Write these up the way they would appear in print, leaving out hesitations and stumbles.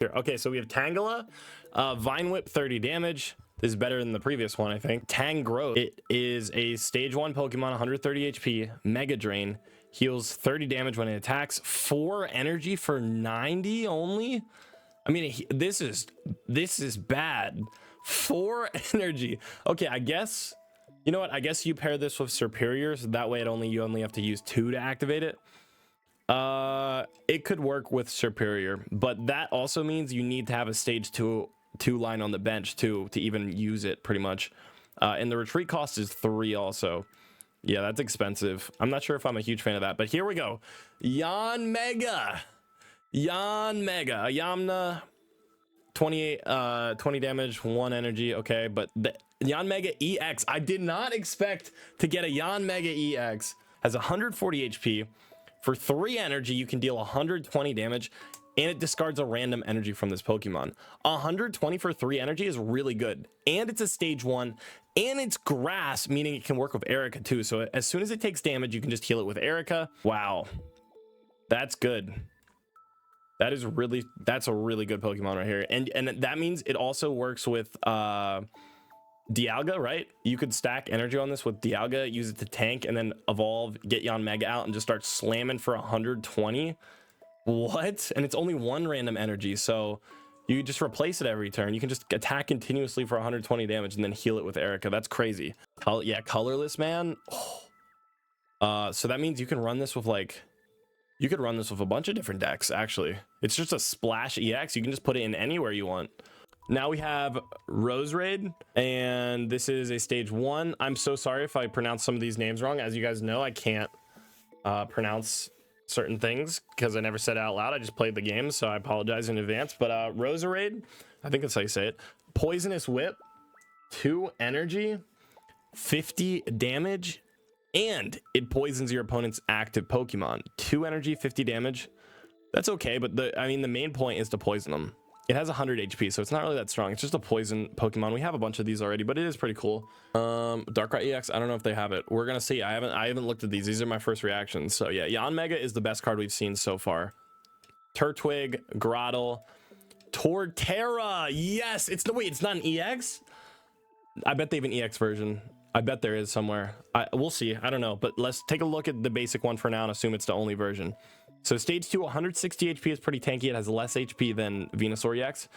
Here. Okay, so we have Tangela, Vine Whip 30 damage. This is better than the previous one, I think. Tangrowth. It is a stage 1 Pokemon, 130 HP, Mega Drain. Heals 30 damage when it attacks. 4 energy for 90 only. I mean, this is bad. 4 energy. Okay, I guess, you know what? I guess you pair this with Superior, so that way you only have to use 2 to activate it. It could work with Superior, but that also means you need to have a stage 2 line on the bench too to even use it, pretty much. And the retreat cost is 3 also. Yeah, that's expensive. I'm not sure if I'm a huge fan of that, but here we go. Yanmega, Yamna, 20 damage, 1 energy. Okay, but the Yanmega EX, I did not expect to get a Yanmega EX. Has 140 HP. For 3 energy, you can deal 120 damage, and it discards a random energy from this Pokemon. 120 for 3 energy is really good, and it's a stage 1, and it's grass, meaning it can work with Erica too. So as soon as it takes damage, you can just heal it with Erica. Wow, that's good. That's a really good Pokemon right here, and that means it also works with Dialga, right? You could stack energy on this with Dialga, use it to tank, and then evolve, get Yanmega out, and just start slamming for 120. What? And it's only 1 random energy, so you just replace it every turn. You can just attack continuously for 120 damage and then heal it with Erica. That's crazy. Yeah, colorless, man. Oh. So that means you can run this with you could run this with a bunch of different decks, actually. It's just a splash EX. You can just put it in anywhere you want. Now we have Roserade, and this is a stage 1. I'm so sorry if I pronounce some of these names wrong. As you guys know, I can't pronounce certain things because I never said it out loud. I just played the game, so I apologize in advance. But Roserade, I think that's how you say it. Poisonous Whip, 2 energy, 50 damage, and it poisons your opponent's active Pokemon. 2 energy, 50 damage. That's okay, but the main point is to poison them. It has 100 HP, so it's not really that strong. It's just a poison Pokemon. We have a bunch of these already, but it is pretty cool. Darkrai EX, I don't know if they have it. We're gonna see. I haven't looked at these. These are my first reactions. So yeah, Yanmega is the best card we've seen so far. Turtwig, Grottle, Torterra. Yes, it's not an EX. I bet they have an EX version. I bet there is somewhere. We'll see. I don't know, but let's take a look at the basic one for now and assume it's the only version. So stage 2, 160 HP is pretty tanky. It has less HP than Venusaur EX.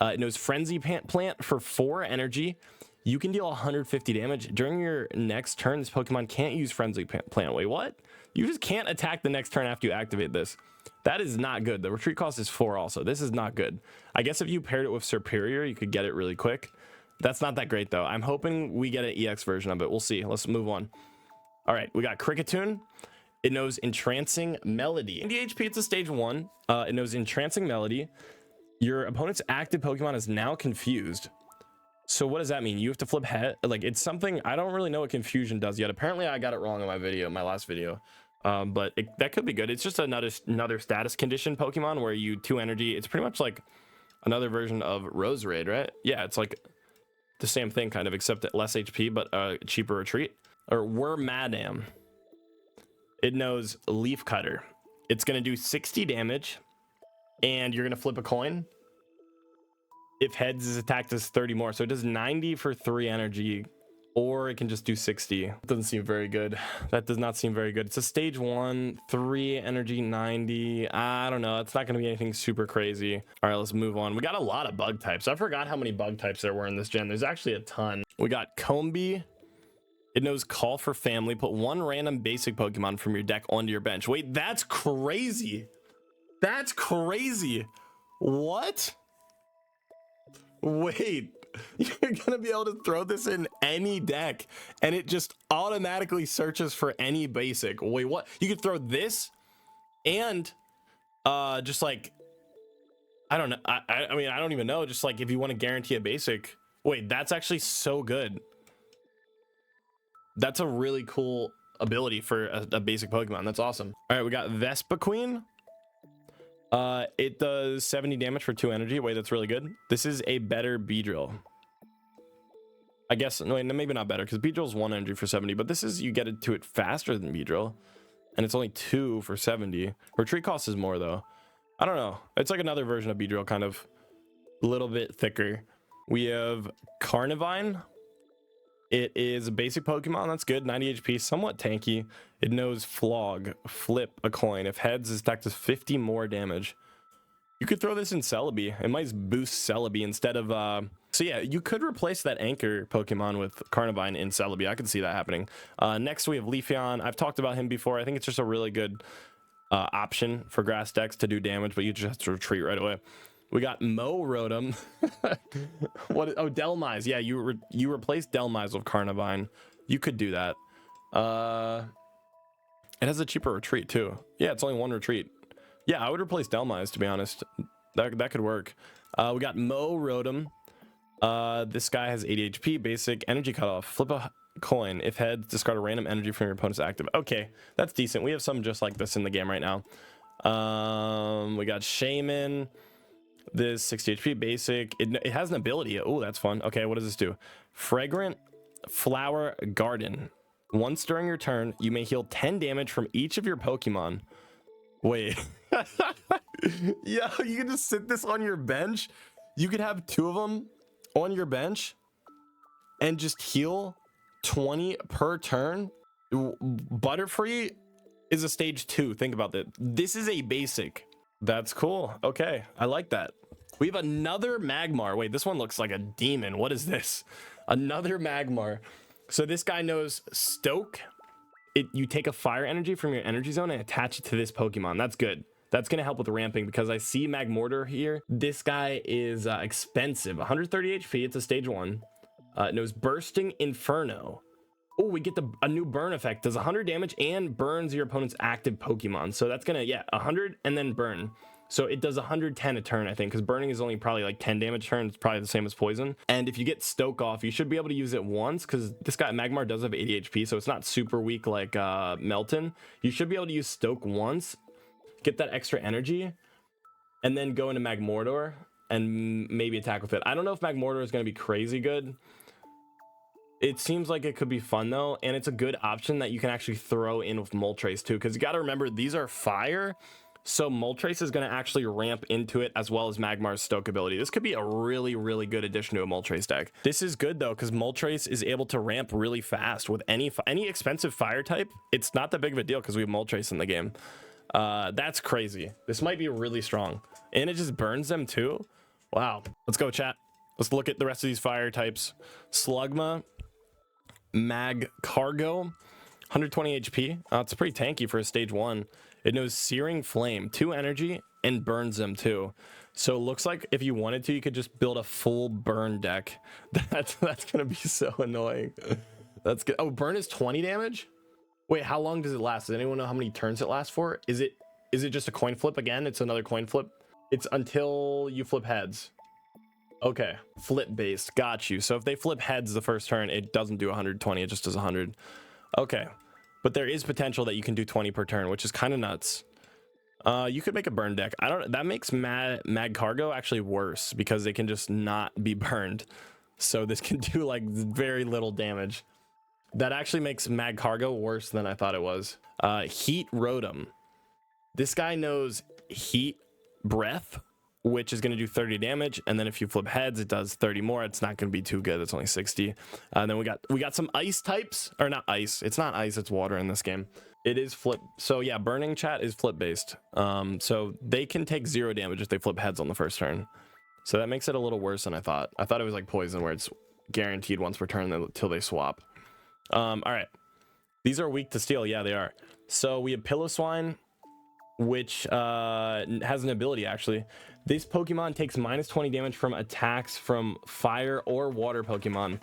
It knows Frenzy Plant for 4 energy. You can deal 150 damage. During your next turn, this Pokemon can't use Frenzy Plant. Wait, what? You just can't attack the next turn after you activate this. That is not good. The retreat cost is 4 also. This is not good. I guess if you paired it with Superior, you could get it really quick. That's not that great, though. I'm hoping we get an EX version of it. We'll see. Let's move on. All right, we got Cricketune. It knows Entrancing Melody. 90 HP, it's a stage 1. It knows Entrancing Melody. Your opponent's active Pokemon is now confused. So what does that mean? You have to flip head? Like, it's something, I don't really know what confusion does yet. Apparently I got it wrong in my last video. But that could be good. It's just another status condition Pokemon where you 2 energy. It's pretty much like another version of Roserade, right? Yeah, it's like the same thing kind of, except at less HP, but a cheaper retreat. Or Wormadam. It knows Leaf Cutter. It's going to do 60 damage, and you're going to flip a coin. If heads is attacked, does 30 more. So it does 90 for 3 energy, or it can just do 60. It doesn't seem very good. That does not seem very good. It's a stage 1, 3 energy, 90. I don't know. It's not going to be anything super crazy. All right, let's move on. We got a lot of bug types. I forgot how many bug types there were in this gen. There's actually a ton. We got Combee. It knows Call for Family. Put 1 random basic Pokemon from your deck onto your bench. Wait, that's crazy. That's crazy. What? Wait, you're gonna be able to throw this in any deck and it just automatically searches for any basic. Wait, what? You could throw this and just like, I don't know. I mean, I don't even know. Just like if you want to guarantee a basic. Wait, that's actually so good. That's a really cool ability for a basic Pokemon. That's awesome. All right, we got Vespiquen. It does 70 damage for 2 energy. Wait, that's really good. This is a better Beedrill. I guess, no, maybe not better, because Beedrill's 1 energy for 70, but this is, you get it to it faster than Beedrill, and it's only 2 for 70. Retreat cost is more, though. I don't know. It's like another version of Beedrill, kind of a little bit thicker. We have Carnivine. It is a basic Pokemon. That's good. 90 HP, somewhat tanky. It knows Flog, flip a coin. If heads, is attacked as 50 more damage. You could throw this in Celebi. It might boost Celebi instead of... So yeah, you could replace that anchor Pokemon with Carnivine in Celebi. I could see that happening. Next, we have Leafeon. I've talked about him before. I think it's just a really good option for grass decks to do damage, but you just have to retreat right away. We got Mo Rotom. What? Oh, Delmise. Yeah, you replaced Delmise with Carnivine. You could do that. It has a cheaper retreat too. Yeah, it's only one retreat. Yeah, I would replace Delmise, to be honest. That could work. We got Mo Rotom. This guy has 80 HP, basic, energy cutoff. Flip a coin. If heads, discard a random energy from your opponent's active. Okay, that's decent. We have some just like this in the game right now. We got Shaman. This 60 HP, basic. It has an ability. Oh, that's fun. Okay, what does this do? Fragrant Flower Garden. Once during your turn, you may heal 10 damage from each of your Pokemon. Wait. Yeah, you can just sit this on your bench. You could have 2 of them on your bench and just heal 20 per turn. Butterfree is a stage 2. Think about that. This is a basic. That's cool. Okay, I like that. We have another Magmar. Wait, this one looks like a demon. What is this? Another Magmar. So this guy knows Stoke. You take a fire energy from your energy zone and attach it to this Pokemon. That's good. That's going to help with ramping because I see Magmortar here. This guy is expensive. 130 HP. It's a stage 1. It knows Bursting Inferno. Oh, we get a new burn effect. Does 100 damage and burns your opponent's active Pokemon. So that's going to, yeah, 100 and then burn. So it does 110 a turn, I think, because burning is only probably like 10 damage turn. It's probably the same as poison. And if you get Stoke off, you should be able to use it once because this guy, Magmar, does have 80 HP, so it's not super weak like Melton. You should be able to use Stoke once, get that extra energy, and then go into Magmortar and maybe attack with it. I don't know if Magmortar is going to be crazy good. It seems like it could be fun though, and it's a good option that you can actually throw in with Moltres too, because you got to remember these are fire, so Moltres is going to actually ramp into it as well as Magmar's Stoke ability. This could be a really, really good addition to a Moltres deck. This is good though, because Moltres is able to ramp really fast with any expensive fire type. It's not that big of a deal because we have Moltres in the game. That's crazy. This might be really strong, and it just burns them too. Wow. Let's go, chat. Let's look at the rest of these fire types. Slugma. Magcargo, 120 HP. It's pretty tanky for a stage 1. It knows Searing Flame, 2 energy, and burns them too. So it looks like if you wanted to, you could just build a full burn deck. That's gonna be so annoying. That's good. Oh, burn is 20 damage. Wait, how long does it last? Does anyone know how many turns it lasts for? Is it just a coin flip again? It's another coin flip. It's until you flip heads. Okay, flip based, got you. So if they flip heads the first turn, it doesn't do 120, it just does 100. Okay, but there is potential that you can do 20 per turn, which is kind of nuts. You could make a burn deck. That makes Magcargo actually worse because they can just not be burned. So this can do like very little damage. That actually makes Magcargo worse than I thought it was. Heat Rotom. This guy knows Heat Breath, which is going to do 30 damage, and then if you flip heads it does 30 more. It's not going to be too good. It's only 60. And then we got some ice types, or not ice, it's not ice, it's water in this game. It is flip. So yeah, burning, chat, is flip based. So they can take 0 damage if they flip heads on the first turn. So that makes it a little worse than I thought. I thought it was like poison where it's guaranteed once per turn until they swap. All right, these are weak to steel. Yeah, they are. So we have Piloswine, which has an ability actually. This Pokemon takes minus 20 damage from attacks from fire or water Pokemon.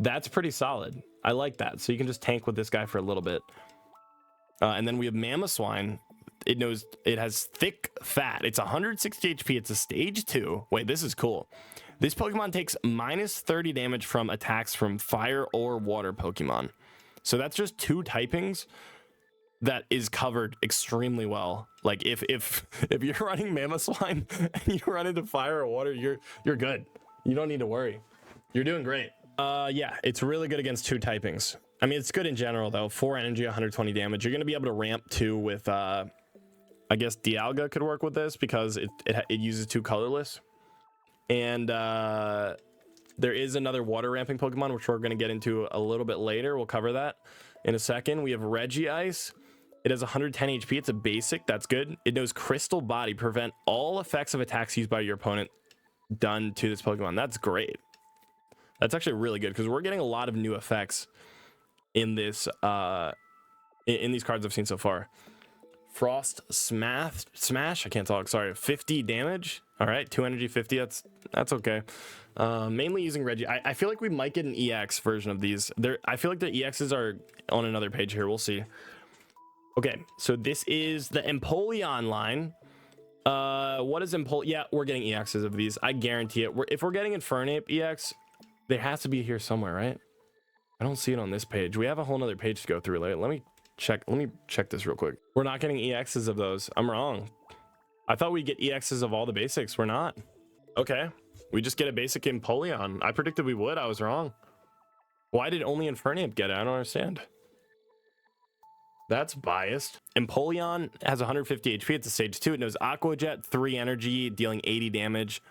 That's pretty solid. I like that. So you can just tank with this guy for a little bit. And then we have Mamoswine. It has thick fat. It's 160 HP. It's a stage 2. Wait, this is cool. This Pokemon takes minus 30 damage from attacks from fire or water Pokemon. So that's just 2 typings that is covered extremely well. Like if you're running Mamoswine and you run into fire or water, you're good. You don't need to worry. You're doing great. Yeah, it's really good against 2 typings. I mean, it's good in general though. 4 energy, 120 damage. You're gonna be able to ramp 2 with I guess Dialga could work with this because it uses 2 colorless. And there is another water ramping Pokemon, which we're going to get into a little bit later. We'll cover that in a second. We have Regice. It has 110 HP. It's a basic. That's good. It knows Crystal Body. Prevent all effects of attacks used by your opponent done to this Pokemon. That's great. That's actually really good because we're getting a lot of new effects in this in these cards I've seen so far. Frost Smash. I can't talk. Sorry. 50 damage. All right. 2 energy, 50. That's okay. Mainly using Reggie. I feel like we might get an EX version of these. I feel like the EXs are on another page here. We'll see. Okay. So this is the Empoleon line. What is Empoleon? Yeah, we're getting EXs of these. I guarantee it. If we're getting Infernape EX, there has to be here somewhere, right? I don't see it on this page. We have a whole nother page to go through. Let me check this real quick. We're not getting EXs of those. I'm wrong. I thought we'd get EXs of all the basics. We're not. Okay. We just get a basic Empoleon. I predicted we would. I was wrong. Why did only Infernape get it? I don't understand. That's biased. Empoleon has 150 HP. It's a stage 2. It knows Aqua Jet, 3 energy, dealing 80 damage.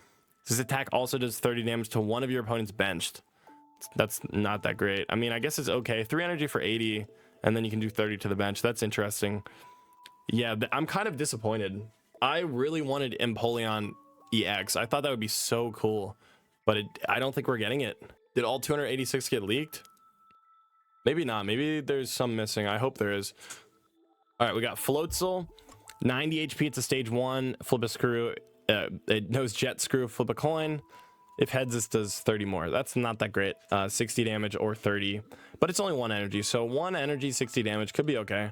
This attack also does 30 damage to one of your opponents benched. That's not that great. I mean, I guess it's okay. 3 energy for 80, and then you can do 30 to the bench. That's interesting. Yeah, I'm kind of disappointed. I really wanted Empoleon EX. I thought that would be so cool, but I don't think we're getting it. Did all 286 get leaked? Maybe not. Maybe there's some missing. I hope there is. All right, we got Floatzel, 90 HP. It's a stage 1. Flip a screw. It knows Jet Screw. Flip a coin. If heads, this does 30 more. That's not that great. 60 damage or 30, but it's only 1 energy. So 1 energy, 60 damage could be okay.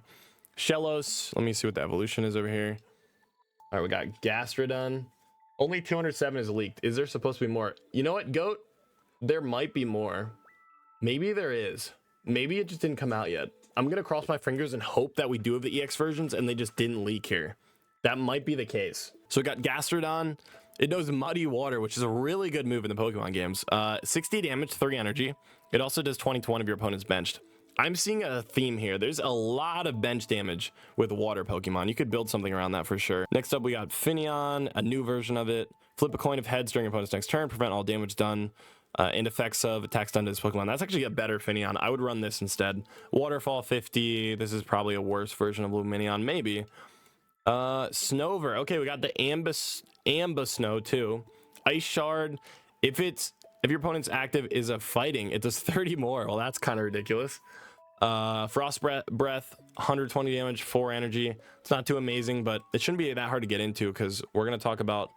Shellos. Let me see what the evolution is over here. All right, we got Gastrodon. Only 207 is leaked. Is there supposed to be more? You know what, Goat? There might be more. Maybe there is. Maybe it just didn't come out yet. I'm going to cross my fingers and hope that we do have the EX versions and they just didn't leak here. That might be the case. So we got Gastrodon. It knows Muddy Water, which is a really good move in the Pokemon games. 60 damage, 3 energy. It also does 20 to one of your opponent's benched. I'm seeing a theme here. There's a lot of bench damage with water Pokemon. You could build something around that for sure. Next up, we got Finneon, a new version of it. Flip a coin of heads during your opponent's next turn. Prevent all damage done and effects of attacks done to this Pokemon. That's actually a better Finneon. I would run this instead. Waterfall 50. This is probably a worse version of Lumineon, maybe. Snover. Okay, we got the Ambusnow too. Ice Shard. If your opponent's active is a fighting, it does 30 more. Well, that's kind of ridiculous. Frost Breath, 120 damage, 4 energy. It's not too amazing, but it shouldn't be that hard to get into because we're going to talk about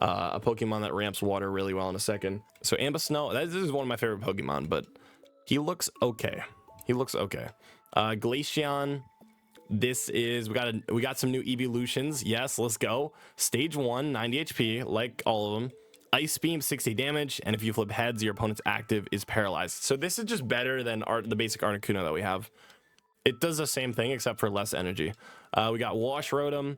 a Pokemon that ramps water really well in a second. So Ambusnow, this is one of my favorite Pokemon, but he looks okay. Glaceon. This is we got some new evolutions. Yes, let's go. Stage 1, 90 HP, like all of them. Ice Beam, 60 damage, and if you flip heads, your opponent's active is paralyzed. So this is just better than the basic Articuno that we have. It does the same thing except for less energy. We got Wash Rotom,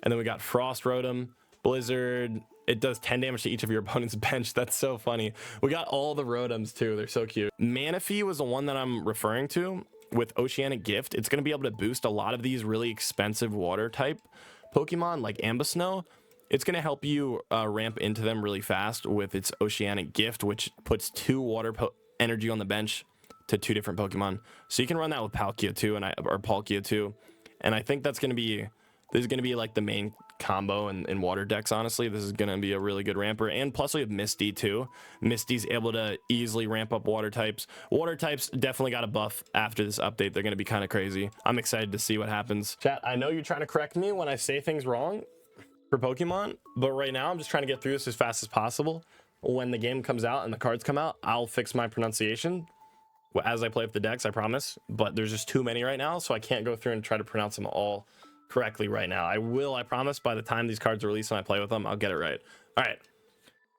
and then we got Frost Rotom. Blizzard, it does 10 damage to each of your opponent's bench. That's so funny. We got all the Rotoms too. They're so cute. Manaphy was the one that I'm referring to with Oceanic Gift. It's going to be able to boost a lot of these really expensive water type Pokemon like Ambusnow. It's going to help you ramp into them really fast with its Oceanic Gift, which puts 2 water energy on the bench to 2 different Pokemon. So you can run that with Palkia too, or Palkia too. And I think this is going to be like the main combo in water decks. Honestly, this is going to be a really good ramper. And plus we have Misty too. Misty's able to easily ramp up water types. Water types definitely got a buff after this update. They're going to be kind of crazy. I'm excited to see what happens. Chat, I know you're trying to correct me when I say things wrong for Pokemon, but right now I'm just trying to get through this as fast as possible. When the game comes out and the cards come out, I'll fix my pronunciation as I play with the decks, I promise. But there's just too many right now, so I can't go through and try to pronounce them all correctly right now. I promise by the time these cards are released and I play with them, I'll get it right. All right,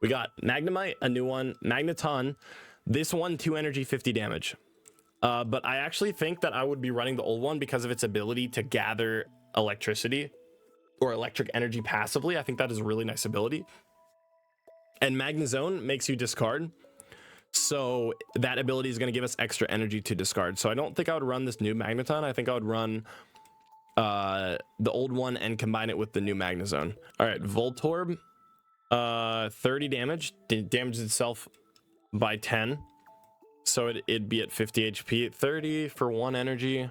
we got Magnemite, a new one. Magneton, this one, 2 energy, 50 damage. But I actually think that I would be running the old one because of its ability to gather electricity or electric energy passively. I think that is a really nice ability. And Magnezone makes you discard, so that ability is going to give us extra energy to discard. So I don't think I would run this new Magneton. I think I would run the old one and combine it with the new Magnezone. All right, Voltorb, 30 damage, damages itself by 10, so it'd be at 50 HP. 30 for 1 energy,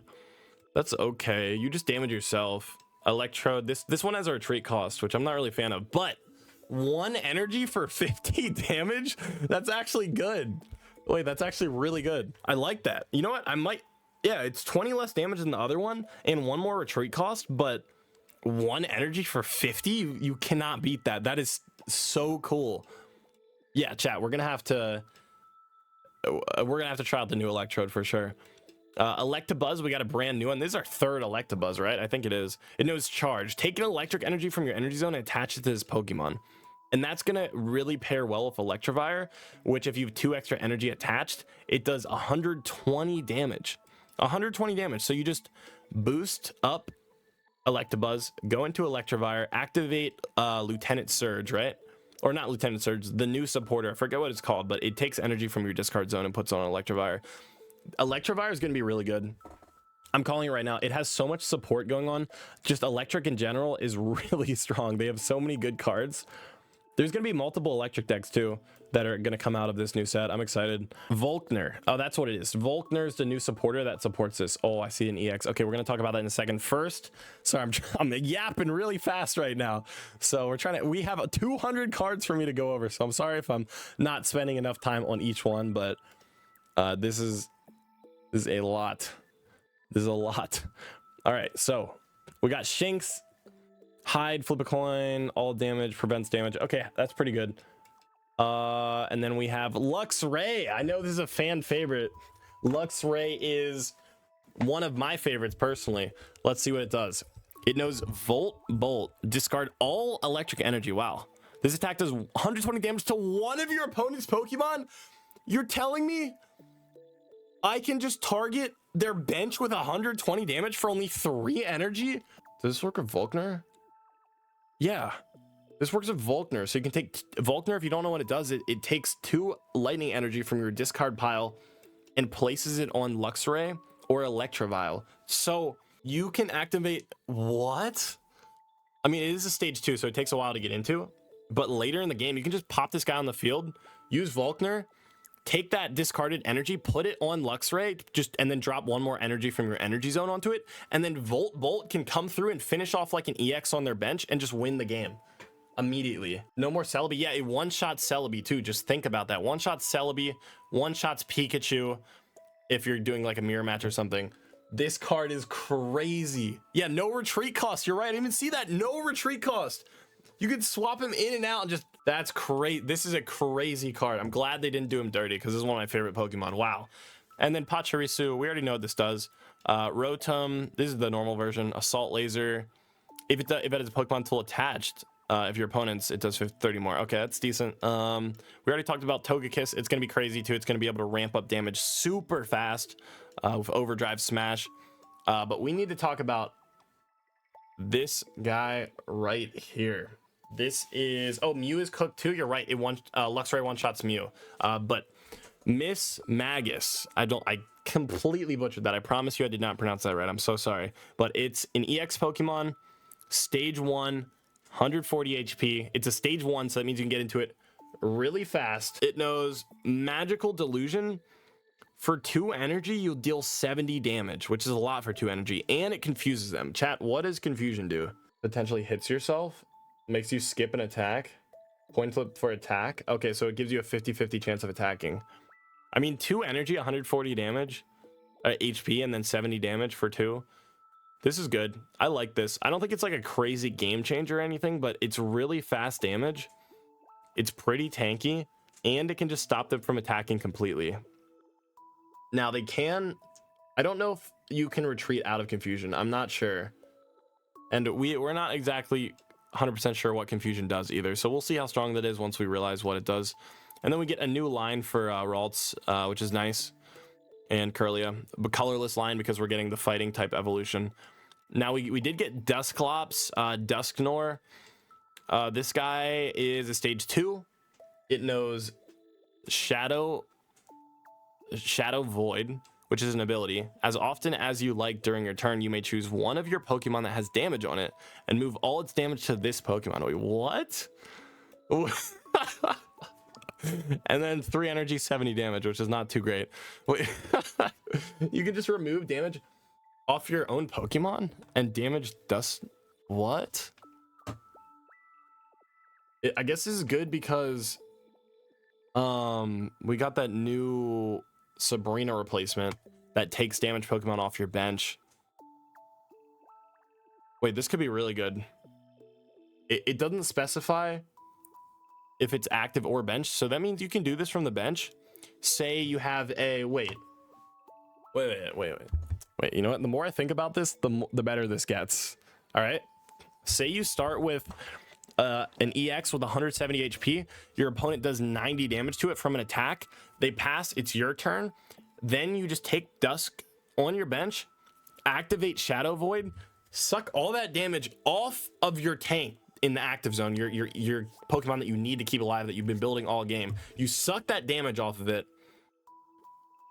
that's okay. You just damage yourself. Electrode, this one has a retreat cost, which I'm not really a fan of, but 1 energy for 50 damage, that's actually good. Wait, that's actually really good. I like that. You know what, I might, yeah, it's 20 less damage than the other one and 1 more retreat cost, but 1 energy for 50, you cannot beat that. That is so cool. Yeah, chat, we're gonna have to try out the new Electrode for sure. Electabuzz, we got a brand new one. This is our 3rd Electabuzz, right? I think it is. It knows Charge. Take an electric energy from your energy zone and attach it to this Pokemon. And that's gonna really pair well with Electivire, which if you have 2 extra energy attached, it does 120 damage. 120 damage. So you just boost up Electabuzz, go into Electivire, activate Lieutenant Surge, right? Or not Lieutenant Surge, the new supporter. I forget what it's called, but it takes energy from your discard zone and puts on Electivire. Electivire is going to be really good. I'm calling it right now. It has so much support going on. Just electric in general is really strong. They have so many good cards. There's going to be multiple electric decks too that are going to come out of this new set. I'm excited. Volkner. Oh, that's what it is. Volkner is the new supporter that supports this. Oh, I see an EX. Okay, we're going to talk about that in a second. First, sorry, I'm yapping really fast right now. So we have 200 cards for me to go over. So I'm sorry if I'm not spending enough time on each one, but this is a lot. This is a lot. All right, so we got Shinx. Hide, flip a coin, all damage, prevents damage. Okay, that's pretty good. And then we have Luxray. I know this is a fan favorite. Luxray is one of my favorites personally. Let's see what it does. It knows Volt, Bolt, discard all electric energy. Wow. This attack does 120 damage to one of your opponent's Pokemon? You're telling me I can just target their bench with 120 damage for only 3 energy? Does this work with Volkner? Yeah, this works with Volkner. So you can take Volkner. If you don't know what it does, it takes 2 lightning energy from your discard pile and places it on Luxray or Electivire. So you can activate what? I mean, it is a stage 2, so it takes a while to get into, but later in the game, you can just pop this guy on the field, use Volkner, take that discarded energy, put it on Luxray, and then drop 1 more energy from your energy zone onto it, and then Bolt can come through and finish off like an EX on their bench and just win the game immediately. No more Celebi. Yeah, it one-shot Celebi too. Just think about that. One-shot Celebi, one-shots Pikachu if you're doing like a mirror match or something. This card is crazy. Yeah, no retreat cost. You're right. I didn't even see that. No retreat cost. You could swap him in and out and just, that's great. This is a crazy card. I'm glad they didn't do him dirty because this is one of my favorite Pokemon. Wow. And then Pachirisu, we already know what this does. Rotom, this is the normal version. Assault Laser. If it has a Pokemon tool attached, if your opponent's, it does 30 more. Okay, that's decent. We already talked about Togekiss. It's going to be crazy too. It's going to be able to ramp up damage super fast with Overdrive Smash. But we need to talk about this guy right here. This is, oh, Mew is cooked too. You're right. Luxray one-shots Mew. But Miss Magus, I completely butchered that. I promise you I did not pronounce that right. I'm so sorry. But it's an EX Pokemon, stage 1, 140 HP. It's a stage 1, so that means you can get into it really fast. It knows Magical Delusion. For 2 energy, you'll deal 70 damage, which is a lot for 2 energy, and it confuses them. Chat, what does confusion do? Potentially hits yourself, makes you skip an attack, coin flip for attack. Okay, so it gives you a 50-50 chance of attacking. I mean, 2 energy, 140 damage, HP, and then 70 damage for 2. This is good. I like this. I don't think it's like a crazy game changer or anything, but it's really fast damage. It's pretty tanky, and it can just stop them from attacking completely. Now they can, I don't know if you can retreat out of confusion. I'm not sure. And we're not exactly 100% sure what confusion does either. So we'll see how strong that is once we realize what it does. And then we get a new line for Ralts, which is nice. And Curlia, but colorless line because we're getting the fighting type evolution. Now we did get Dusclops, Dusknor. This guy is a stage 2. It knows Shadow Void, which is an ability. As often as you like during your turn, you may choose one of your Pokemon that has damage on it and move all its damage to this Pokemon. Wait, what? And then 3 energy, 70 damage, which is not too great. Wait, you can just remove damage off your own Pokemon and damage dust. What? I guess this is good because we got that new Sabrina replacement that takes damage Pokemon off your bench. Wait, this could be really good. It doesn't specify if it's active or bench, so that means you can do this from the bench. Say you have a wait, you know what, the more I think about this, the better this gets. All right, say you start with an EX with 170 HP, your opponent does 90 damage to it from an attack, they pass, it's your turn, then you just take Dusk on your bench, activate Shadow Void, suck all that damage off of your tank in the active zone, your Pokemon that you need to keep alive that you've been building all game. You suck that damage off of it,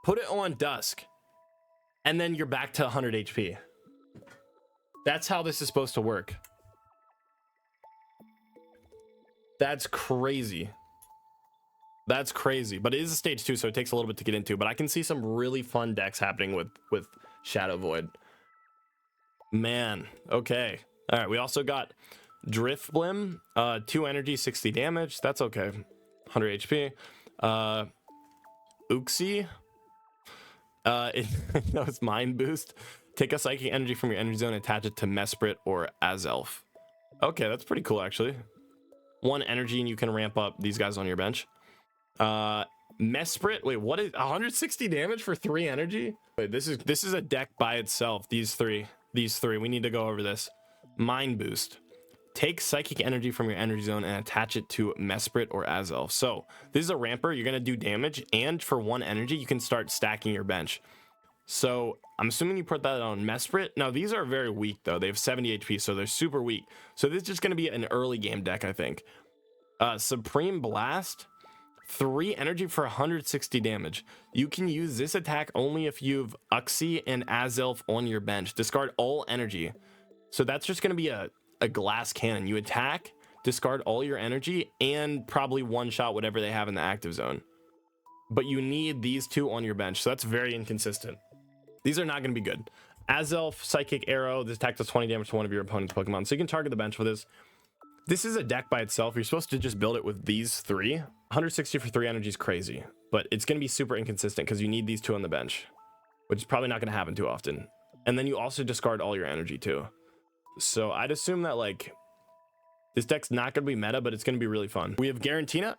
put it on Dusk, and then you're back to 100 HP. That's how this is supposed to work. That's crazy. That's crazy, but it is a stage 2, so it takes a little bit to get into, but I can see some really fun decks happening with Shadow Void. Man, okay. All right, we also got Drifblim, 2 energy, 60 damage. That's okay. 100 HP. Uxie. It knows Mind Boost. Take a psychic energy from your energy zone, attach it to Mesprit or Azelf. Okay, that's pretty cool, actually. 1 energy, and you can ramp up these guys on your bench. Mesprit. Wait, what is 160 damage for 3 energy? Wait, this is a deck by itself. These three. We need to go over this. Mind Boost. Take psychic energy from your energy zone and attach it to Mesprit or Azelf. So this is a ramper. You're gonna do damage, and for 1 energy, you can start stacking your bench. So I'm assuming you put that on Mesprit. Now these are very weak though. They have 70 HP, so they're super weak. So this is just gonna be an early game deck, I think. Supreme Blast. 3 energy for 160 damage. You can use this attack only if you've Uxie and Azelf on your bench. Discard all energy. So that's just gonna be a glass cannon. You attack, discard all your energy, and probably one-shot whatever they have in the active zone. But you need these 2 on your bench, so that's very inconsistent. These are not going to be good. Azelf, Psychic Arrow, this attack does 20 damage to one of your opponent's Pokemon, so you can target the bench with this. This is a deck by itself. You're supposed to just build it with these 3. 160 for 3 energy is crazy, but it's going to be super inconsistent because you need these 2 on the bench, which is probably not going to happen too often. And then you also discard all your energy too. So I'd assume that like this deck's not going to be meta, but it's going to be really fun. We have Garantina.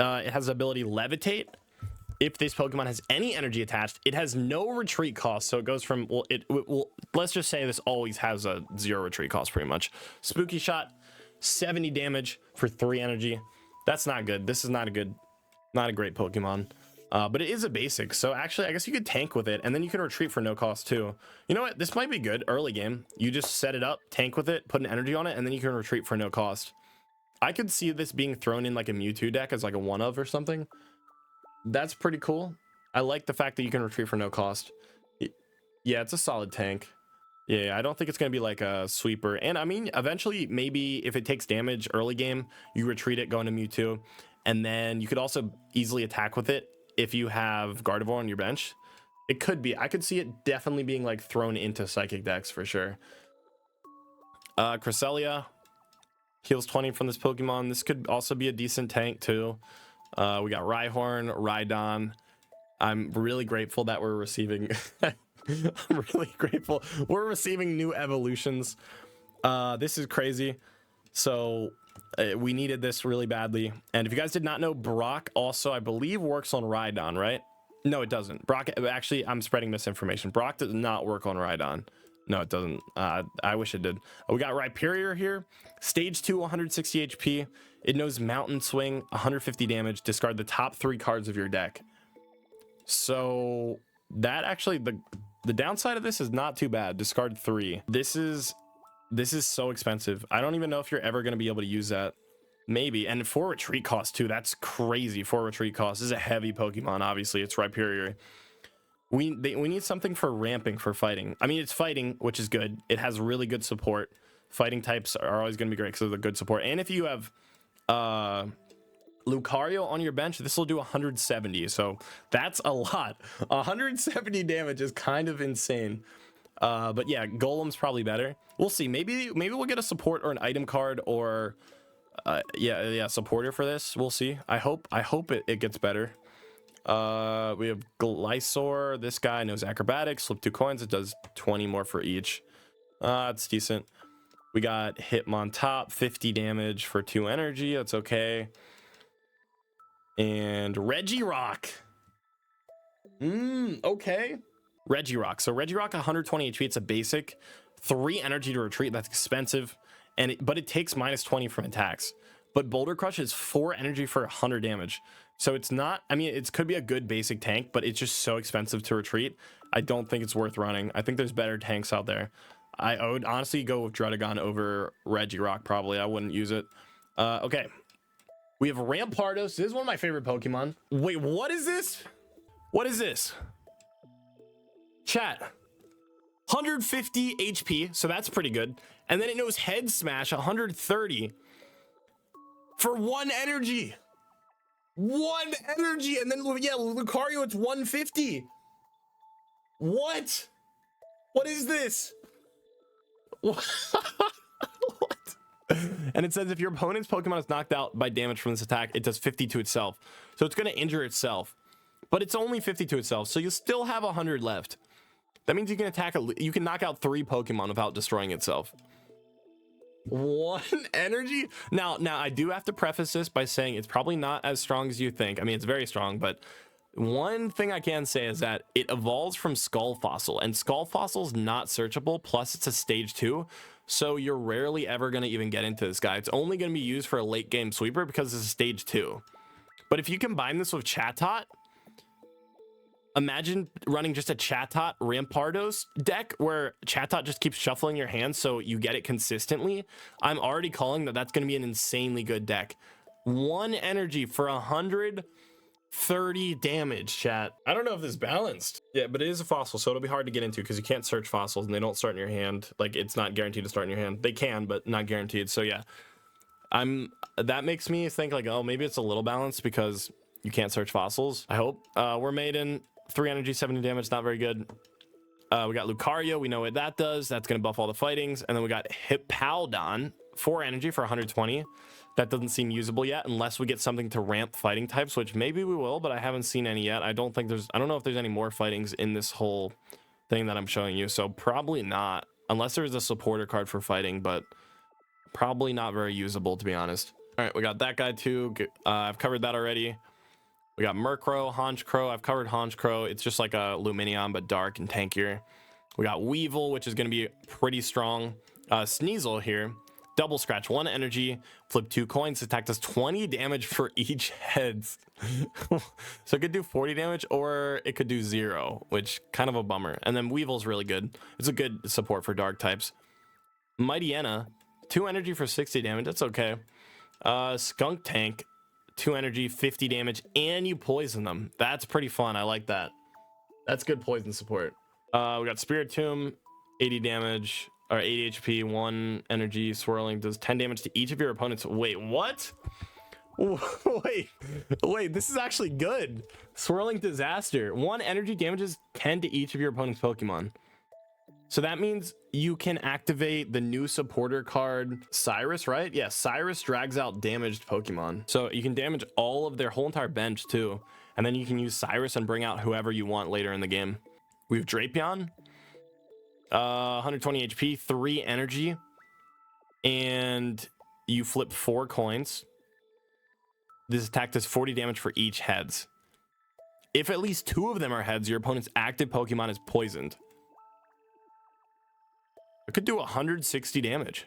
It has the ability Levitate. If this Pokemon has any energy attached, it has no retreat cost. So it goes from, well, let's just say this always has a 0 retreat cost pretty much. Spooky Shot, 70 damage for 3 energy. That's not good. This is not a great Pokemon. But it is a basic, so actually I guess you could tank with it, and then you can retreat for no cost too. You know what, this might be good early game. You just set it up, tank with it, put an energy on it, and then you can retreat for no cost. I could see this being thrown in like a Mewtwo deck as like a 1-of or something. That's pretty cool. I like the fact that you can retreat for no cost. Yeah, it's a solid tank. Yeah, I don't think it's going to be like a sweeper. And I mean, eventually, maybe if it takes damage early game, you retreat it, go into Mewtwo, and then you could also easily attack with it if you have Gardevoir on your bench. It could be. I could see it definitely being like thrown into Psychic decks for sure. Cresselia heals 20 from this Pokemon. This could also be a decent tank too. We got Rhyhorn, Rhydon. I'm really grateful that we're receiving I'm really grateful we're receiving new evolutions. This is crazy. So we needed this really badly. And if you guys did not know, Brock also, I believe, works on Rhydon, right? No, it doesn't. Brock, actually, I'm spreading misinformation. Brock does not work on Rhydon. No, it doesn't. I wish it did. We got Rhyperior here. Stage 2, 160 HP. It knows Mountain Swing, 150 damage. Discard the top 3 cards of your deck. So that actually, the downside of this is not too bad. Discard 3. This is so expensive. I don't even know if you're ever going to be able to use that. Maybe. And 4 retreat cost too. That's crazy. 4 retreat cost. This is a heavy Pokemon, obviously. It's Rhyperior. We need something for ramping for fighting. I mean, it's fighting, which is good. It has really good support. Fighting types are always going to be great because of the good support. And if you have Lucario on your bench, this will do 170. So that's a lot. 170 damage is kind of insane. But yeah, Golem's probably better. We'll see. Maybe we'll get a support or an item card or yeah, supporter for this. We'll see. I hope it gets better. We have Glysaur. This guy knows acrobatics. Flip 2 coins. It does 20 more for each. It's decent. We got Hitmontop, 50 damage for 2 energy. That's okay. And Regirock. Okay. Regirock. So Regirock, 120 HP. It's a basic. 3 energy to retreat. That's expensive. But it takes -20 from attacks. But Boulder Crush is 4 energy for 100 damage. So it's not, I mean, it could be a good basic tank, but it's just so expensive to retreat. I don't think it's worth running. I think there's better tanks out there. I would honestly go with Druddigon over Regirock, probably. I wouldn't use it. Okay. We have Rampardos. This is one of my favorite Pokemon. Wait, what is this? What is this? Chat. 150 HP, so that's pretty good. And then it knows Head Smash, 130. For 1 energy. 1 energy. And then, yeah, Lucario, it's 150. What? What is this? What? And it says if your opponent's Pokemon is knocked out by damage from this attack, it does 50 to itself. So it's going to injure itself. But it's only 50 to itself, so you still have 100 left. That means you can you can knock out 3 Pokemon without destroying itself. 1 energy? Now I do have to preface this by saying it's probably not as strong as you think. I mean, it's very strong, but one thing I can say is that it evolves from Skull Fossil, and Skull Fossil's not searchable, plus it's a stage 2, so you're rarely ever going to even get into this guy. It's only going to be used for a late game sweeper because it's a stage 2. But if you combine this with Chatot, imagine running just a Chatot Rampardos deck where Chatot just keeps shuffling your hand so you get it consistently. I'm already calling that's going to be an insanely good deck. 1 energy for 130 damage, chat. I don't know if this is balanced. Yeah, but it is a fossil, so it'll be hard to get into because you can't search fossils and they don't start in your hand. Like, it's not guaranteed to start in your hand. They can, but not guaranteed. So yeah, that makes me think like, oh, maybe it's a little balanced because you can't search fossils. I hope. We're Maiden. 3 energy, 70 damage, not very good. We got Lucario, we know what that does. That's going to buff all the fightings. And then we got Hippowdon, 4 energy for 120. That doesn't seem usable yet unless we get something to ramp fighting types, which maybe we will, but I haven't seen any yet. I don't know if there's any more fightings in this whole thing that I'm showing you. So probably not, unless there's a supporter card for fighting, but probably not very usable, to be honest. All right, we got that guy too. I've covered that already. We got Murkrow, Honchkrow. I've covered Honchkrow. It's just like a Lumineon, but dark and tankier. We got Weevil, which is going to be pretty strong. Sneasel here. Double Scratch, 1 energy. Flip 2 coins. Attack does 20 damage for each heads. So it could do 40 damage or it could do 0, which kind of a bummer. And then Weevil's really good. It's a good support for dark types. Mightyena, 2 energy for 60 damage. That's okay. Skunk Tank. 2 energy, 50 damage, and you poison them. That's pretty fun. I like that. That's good poison support. We got Spiritomb, 80 damage, or 80 HP, 1 energy. Swirling does 10 damage to each of your opponents. Wait, what? Wait, this is actually good. Swirling Disaster. 1 energy damages 10 to each of your opponent's Pokemon. So that means you can activate the new supporter card, Cyrus, right? Yeah, Cyrus drags out damaged Pokemon. So you can damage all of their whole entire bench too. And then you can use Cyrus and bring out whoever you want later in the game. We have Drapion, 120 HP, 3 energy, and you flip 4 coins. This attack does 40 damage for each heads. If at least 2 of them are heads, your opponent's active Pokemon is poisoned. It could do 160 damage.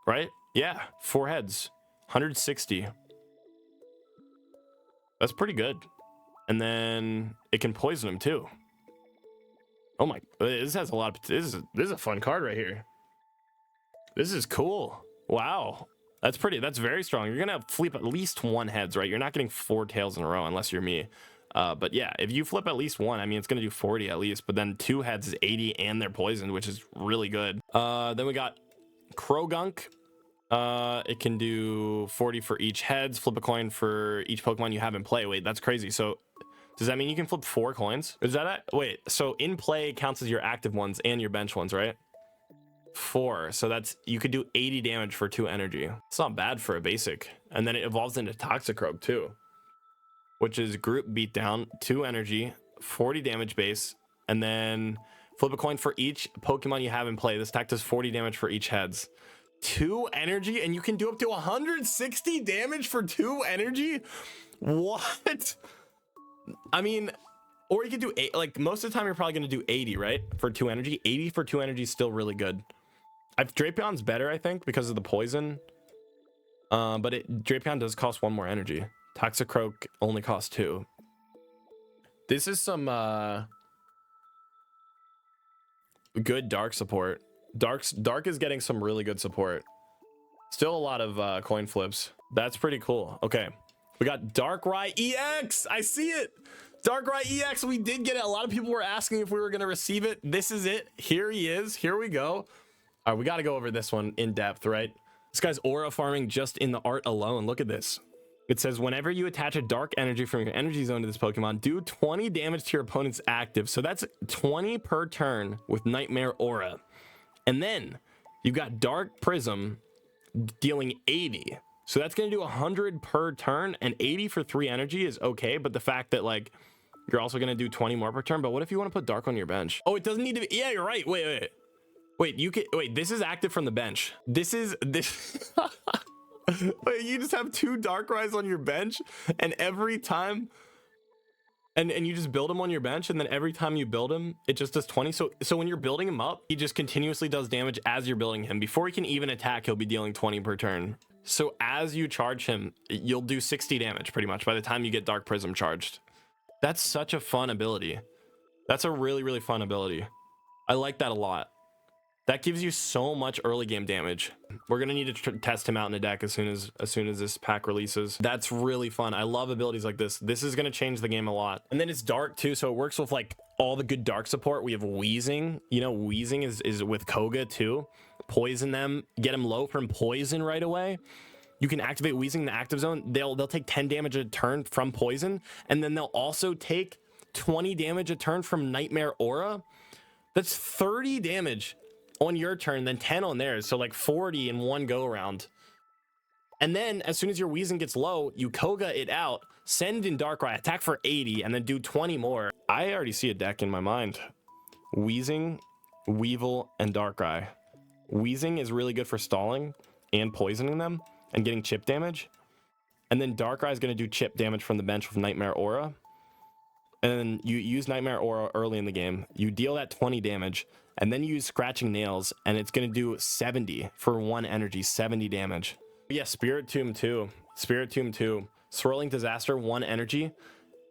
Right? Yeah, 4 heads. 160. That's pretty good. And then it can poison them too. Oh my, this has a lot of, this is a fun card right here. This is cool. Wow. That's very strong. You're gonna flip at least 1 heads, right? You're not getting 4 tails in a row unless you're me. But yeah, if you flip at least one, I mean, it's going to do 40 at least, but then 2 heads is 80 and they're poisoned, which is really good. Then we got Krogunk. It can do 40 for each heads. Flip a coin for each Pokemon you have in play. Wait, that's crazy. So does that mean you can flip 4 coins? Is that it? Wait, so in play counts as your active ones and your bench ones, right? 4. So that's, you could do 80 damage for 2 energy. It's not bad for a basic. And then it evolves into Toxicroak too, which is group beatdown, 2 energy, 40 damage base, and then flip a coin for each Pokemon you have in play. This attack does 40 damage for each heads. 2 energy, and you can do up to 160 damage for 2 energy? What? I mean, or you could do 8, like most of the time you're probably going to do 80, right? For 2 energy. 80 for 2 energy is still really good. Drapions better, I think, because of the poison. But Drapion does cost 1 more energy. Toxicroak only costs 2. This is some good dark support. Dark is getting some really good support. Still a lot of coin flips. That's pretty cool. Okay, we got Darkrai EX. I see it. Darkrai EX. We did get it. A lot of people were asking if we were going to receive it. This is it. Here he is. Here we go. All right, we got to go over this one in depth, right? This guy's aura farming just in the art alone. Look at this. It says, whenever you attach a dark energy from your energy zone to this Pokemon, do 20 damage to your opponent's active. So that's 20 per turn with Nightmare Aura. And then you've got Dark Prism dealing 80. So that's going to do 100 per turn, and 80 for 3 energy is okay. But the fact that, like, you're also going to do 20 more per turn. But what if you want to put Dark on your bench? Oh, it doesn't need to be. Yeah, you're right. Wait, you can. Wait, this is active from the bench. This. Wait, you just have 2 Darkrai's on your bench, and every time, and you just build him on your bench, and then every time you build him, it just does 20. So when you're building him up, he just continuously does damage as you're building him. Before he can even attack, he'll be dealing 20 per turn. So as you charge him, you'll do 60 damage pretty much by the time you get Dark Prism charged. That's such a fun ability. That's a really, really fun ability. I like that a lot. That gives you so much early game damage. We're gonna need to test him out in a deck as soon as this pack releases. That's really fun. I love abilities like this. This is gonna change the game a lot. And then it's dark too, so it works with like all the good dark support. We have Wheezing. You know, Wheezing is with Koga too. Poison them, get them low from poison right away. You can activate Wheezing in the active zone. They'll take 10 damage a turn from poison, and then they'll also take 20 damage a turn from Nightmare Aura. That's 30 damage on your turn, then 10 on theirs, so like 40 in one go around. And then as soon as your Wheezing gets low, you Koga it out, send in Darkrai, attack for 80, and then do 20 more. I already see a deck in my mind. Wheezing, Weevil, and Darkrai. Wheezing is really good for stalling and poisoning them and getting chip damage. And then Darkrai is going to do chip damage from the bench with Nightmare Aura. And then you use Nightmare Aura early in the game. You deal that 20 damage, and then you use Scratching Nails, and it's going to do 70 for 1 energy, 70 damage. Yeah, Spirit Tomb too. Spirit Tomb too. Swirling Disaster, 1 energy,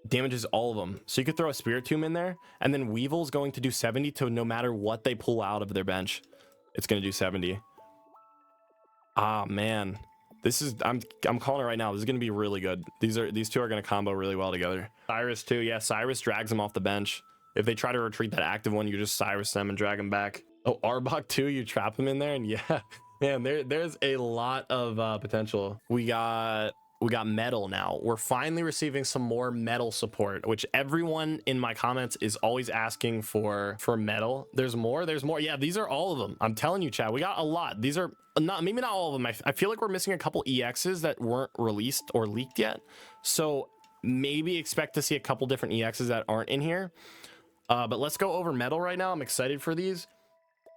damages all of them. So you could throw a Spirit Tomb in there, and then Weevil's going to do 70 to no matter what they pull out of their bench. It's going to do 70. Ah, man. This is, I'm calling it right now. This is going to be really good. These two are going to combo really well together. Cyrus too. Yeah, Cyrus drags them off the bench. If they try to retreat that active one, you just Cyrus them and drag them back. Oh, Arbok too. You trap them in there, and yeah, man, there's a lot of potential. We got metal now. We're finally receiving some more metal support, which everyone in my comments is always asking for metal. There's more. Yeah, these are all of them. I'm telling you, chat, we got a lot. These are maybe not all of them. I feel like we're missing a couple EXs that weren't released or leaked yet. So maybe expect to see a couple different EXs that aren't in here. But let's go over metal right now. I'm excited for these.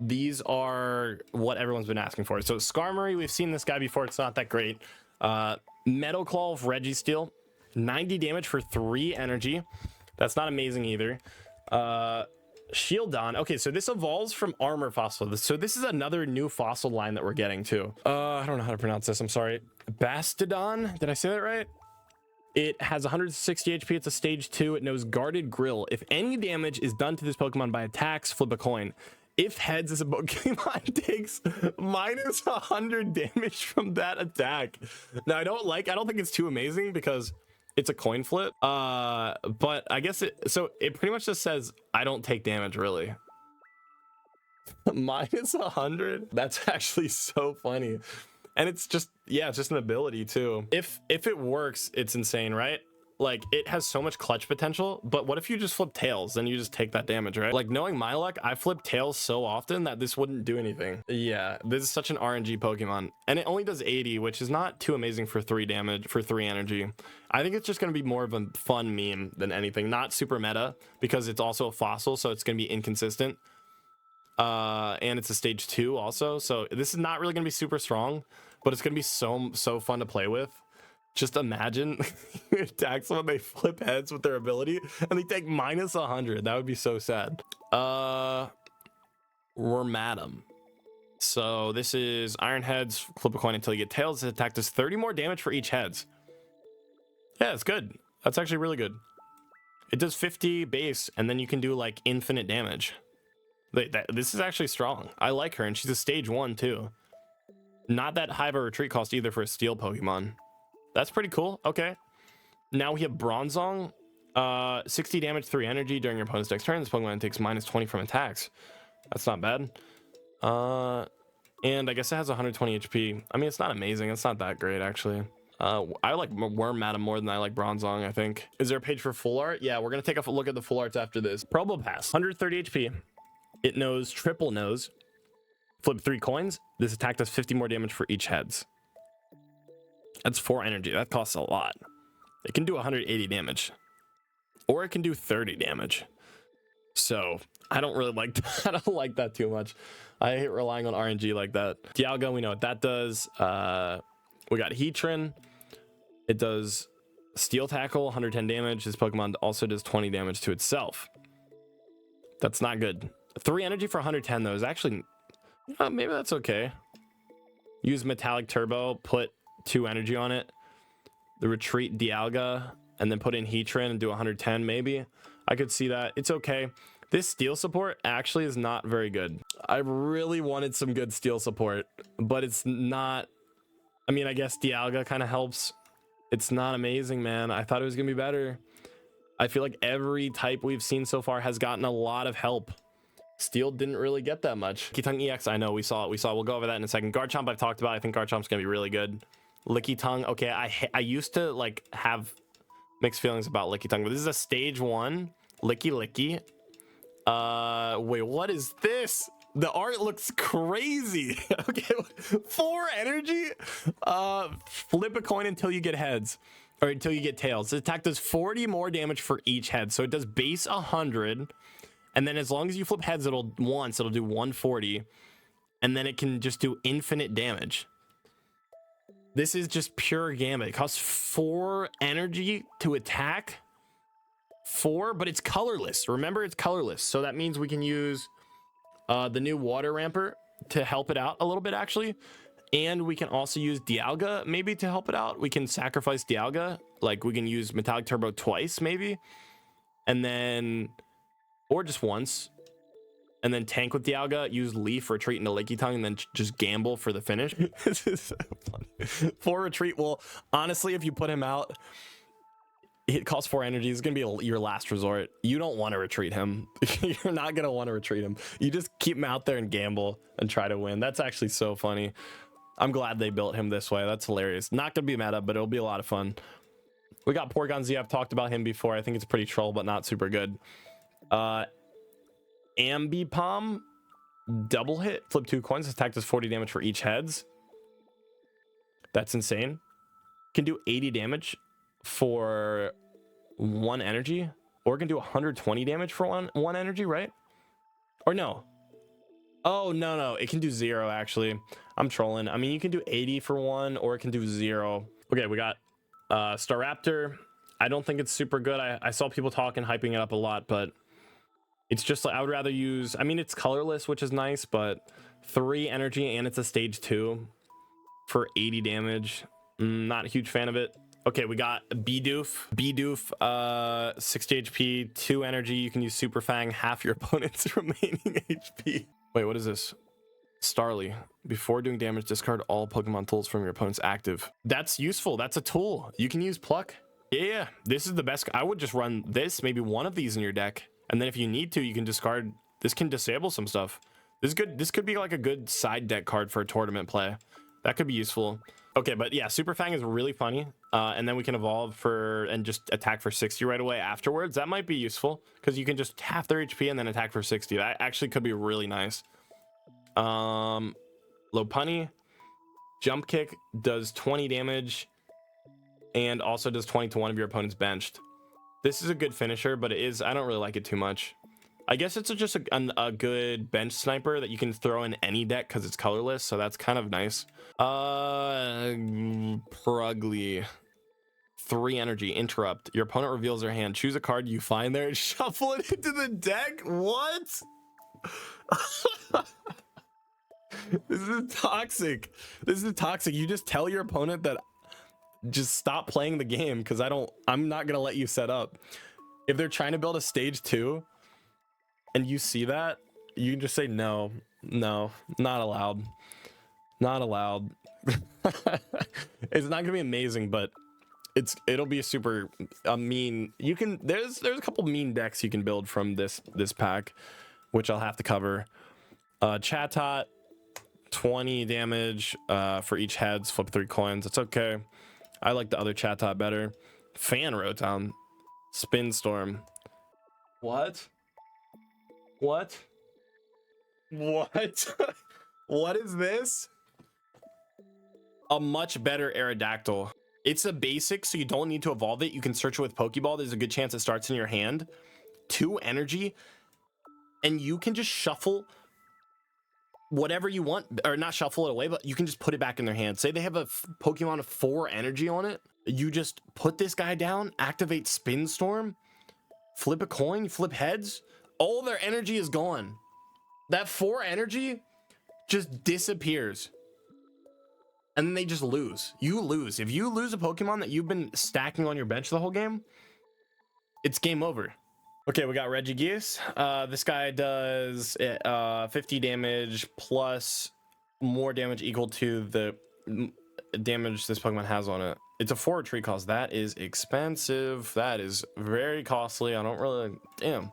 These are what everyone's been asking for. So Skarmory, we've seen this guy before. It's not that great. Metal Claw of Registeel, 90 damage for 3 energy. That's not amazing either. Shieldon. Okay, so this evolves from Armor Fossil. So this is another new fossil line that we're getting too. I don't know how to pronounce this. I'm sorry. Bastodon. Did I say that right? It has 160 HP. It's a stage 2. It knows Guarded Grill. If any damage is done to this Pokemon by attacks, flip a coin. If heads, this Pokemon takes minus 100 damage from that attack. Now, I don't think it's too amazing because it's a coin flip. But I guess it pretty much just says I don't take damage really. Minus 100. That's actually so funny. And it's just, yeah, it's just an ability too. If it works, it's insane, right? Like, it has so much clutch potential, but what if you just flip tails? Then you just take that damage, right? Like, knowing my luck, I flip tails so often that this wouldn't do anything. Yeah, this is such an RNG Pokemon. And it only does 80, which is not too amazing for 3 damage, for 3 energy. I think it's just going to be more of a fun meme than anything. Not super meta, because it's also a fossil, so it's going to be inconsistent. And it's a stage 2 also, so this is not really going to be super strong, but it's going to be so fun to play with. Just imagine you attack someone, they flip heads with their ability, and they take minus 100. That would be so sad. Wormadam. So this is Iron Heads, flip a coin until you get tails. This attack does 30 more damage for each heads. Yeah, it's good. That's actually really good. It does 50 base, and then you can do like infinite damage. This is actually strong. I like her, and she's a stage 1 too. Not that high of a retreat cost either for a steel Pokemon. That's pretty cool. Okay. Now we have Bronzong. 60 damage, 3 energy during your opponent's next turn. This Pokemon takes minus 20 from attacks. That's not bad. And I guess it has 120 HP. I mean, it's not amazing. It's not that great, actually. I like Wormadam more than I like Bronzong, I think. Is there a page for full art? Yeah, we're going to take a look at the full arts after this. Probopass, 130 HP. It knows triple nose. Flip 3 coins. This attack does 50 more damage for each heads. That's 4 energy. That costs a lot. It can do 180 damage. Or it can do 30 damage. So I don't really like that. I don't like that too much. I hate relying on RNG like that. Dialga, we know what that does. We got Heatran. It does Steel Tackle, 110 damage. This Pokemon also does 20 damage to itself. That's not good. 3 energy for 110 though is actually, maybe that's okay. Use Metallic Turbo, put 2 energy on it. The retreat Dialga, and then put in Heatran and do 110 maybe. I could see that. It's okay. This steel support actually is not very good. I really wanted some good steel support, but it's not. I mean, I guess Dialga kind of helps. It's not amazing, man. I thought it was gonna be better. I feel like every type we've seen so far has gotten a lot of help. Steel didn't really get that much. Lickitung EX, I know, we saw it. We'll go over that in a second. Garchomp I've talked about. I think Garchomp's gonna be really good. Lickitung, okay, I used to like have mixed feelings about Lickitung, but this is a stage 1 Licky. Wait, what is this? The art looks crazy. Okay, 4 energy. Flip a coin until you get heads, or until you get tails. This attack does 40 more damage for each head, so it does base 100, and then as long as you flip heads, it'll do 140, and then it can just do infinite damage. This is just pure gambit. It costs 4 energy to attack. 4, but it's colorless. Remember, it's colorless, so that means we can use the new water ramper to help it out a little bit, actually. And we can also use Dialga maybe to help it out. We can sacrifice Dialga, like we can use Metallic Turbo twice maybe, and then, or just once, and then tank with Dialga, use Leaf, retreat into Lickitung, and then just gamble for the finish. This is so funny. 4 retreat. Well, honestly, if you put him out, it costs 4 energy. It's gonna be your last resort. You don't want to retreat him. You're not gonna want to retreat him. You just keep him out there and gamble and try to win. That's actually so funny. I'm glad they built him this way. That's hilarious. Not gonna be meta, but it'll be a lot of fun. We got Porygon Z. I've talked about him before. I think it's pretty troll, but not super good. Ambipom, double hit, flip 2 coins. Attack does 40 damage for each heads. That's insane. Can do 80 damage for 1 energy, or it can do 120 damage for one energy, right? Or no? Oh, no, it can do 0 actually. I'm trolling. I mean, you can do 80 for 1, or it can do 0. Okay, we got Staraptor. I don't think it's super good. I saw people talking, hyping it up a lot, but it's just like, I would rather use, I mean, it's colorless, which is nice, but 3 energy, and it's a stage 2 for 80 damage. Not a huge fan of it. Okay, we got Bidoof. 60 HP, 2 energy. You can use Super Fang, half your opponent's remaining HP. Wait, what is this? Starly. Before doing damage, discard all Pokemon tools from your opponent's active. That's useful. That's a tool. You can use Pluck. Yeah, this is the best. I would just run this, maybe one of these in your deck, and then if you need to, you can discard. This can disable some stuff. This is good. This could be like a good side deck card for a tournament play. That could be useful. Okay, but yeah, Super Fang is really funny. And then we can evolve for and just attack for 60 right away afterwards. That might be useful because you can just half their HP and then attack for 60. That actually could be really nice. Low punny, jump kick does 20 damage and also does 20 to one of your opponent's benched. This is a good finisher, but it is, I don't really like it too much. I guess it's just a good bench sniper that you can throw in any deck because it's colorless, so that's kind of nice. Prugly. 3 energy, interrupt. Your opponent reveals their hand. Choose a card you find there and shuffle it into the deck? What? This is toxic. This is toxic. You just tell your opponent that just stop playing the game because I'm not gonna let you set up. If they're trying to build a stage 2 and you see that, you can just say no, not allowed. Not allowed. It's not gonna be amazing, but it'll be a super mean. You can there's a couple mean decks you can build from this pack, which I'll have to cover. Chatot, 20 damage for each heads, flip 3 coins. It's okay. I like the other Chatot better. Fan Rotom, Spin Storm. What? What is this? A much better Aerodactyl. It's a basic, so you don't need to evolve it. You can search it with Pokeball. There's a good chance it starts in your hand. 2 energy, and you can just shuffle whatever you want, or not shuffle it away, but you can just put it back in their hand. Say they have a Pokemon of 4 energy on it. You just put this guy down, activate Spin Storm, flip a coin, flip heads. All their energy is gone. That 4 energy just disappears. And then they just lose. You lose. If you lose a Pokemon that you've been stacking on your bench the whole game, it's game over. Okay, we got Regigigas. This guy does 50 damage plus more damage equal to the damage this Pokemon has on it. It's a 4 tree cost. That is expensive. That is very costly. I don't really... Damn.